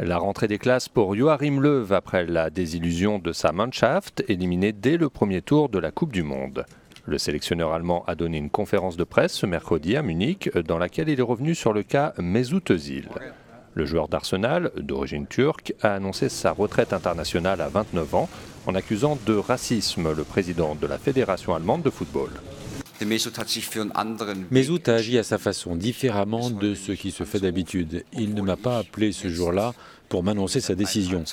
La rentrée des classes pour Joachim Löw après la désillusion de sa Mannschaft, éliminée dès le premier tour de la Coupe du Monde. Le sélectionneur allemand a donné une conférence de presse ce mercredi à Munich dans laquelle il est revenu sur le cas Mesut Özil. Le joueur d'Arsenal, d'origine turque, a annoncé sa retraite internationale à 29 ans en accusant de racisme le président de la Fédération allemande de football. Mesut a agi à sa façon, différemment de ce qui se fait d'habitude. Il ne m'a pas appelé ce jour-là pour m'annoncer sa décision.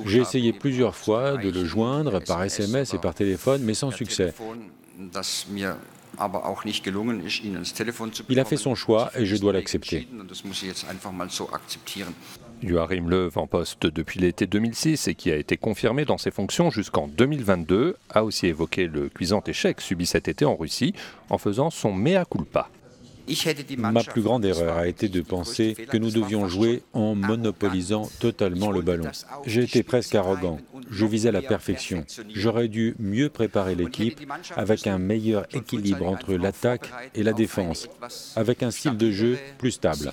J'ai essayé plusieurs fois de le joindre par SMS et par téléphone, mais sans succès. Il a fait son choix et je dois l'accepter. Joachim Löw, en poste depuis l'été 2006 et qui a été confirmé dans ses fonctions jusqu'en 2022, a aussi évoqué le cuisant échec subi cet été en Russie en faisant son mea culpa. Ma plus grande erreur a été de penser que nous devions jouer en monopolisant totalement le ballon. J'ai été presque arrogant. Je visais la perfection. J'aurais dû mieux préparer l'équipe avec un meilleur équilibre entre l'attaque et la défense, avec un style de jeu plus stable.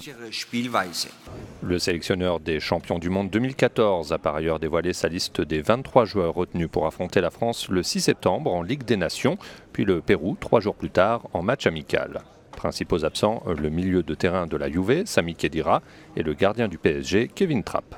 Le sélectionneur des champions du monde 2014 a par ailleurs dévoilé sa liste des 23 joueurs retenus pour affronter la France le 6 septembre en Ligue des Nations, puis le Pérou 3 jours plus tard en match amical. Principaux absents, le milieu de terrain de la Juve, Sami Khedira, et le gardien du PSG, Kevin Trapp.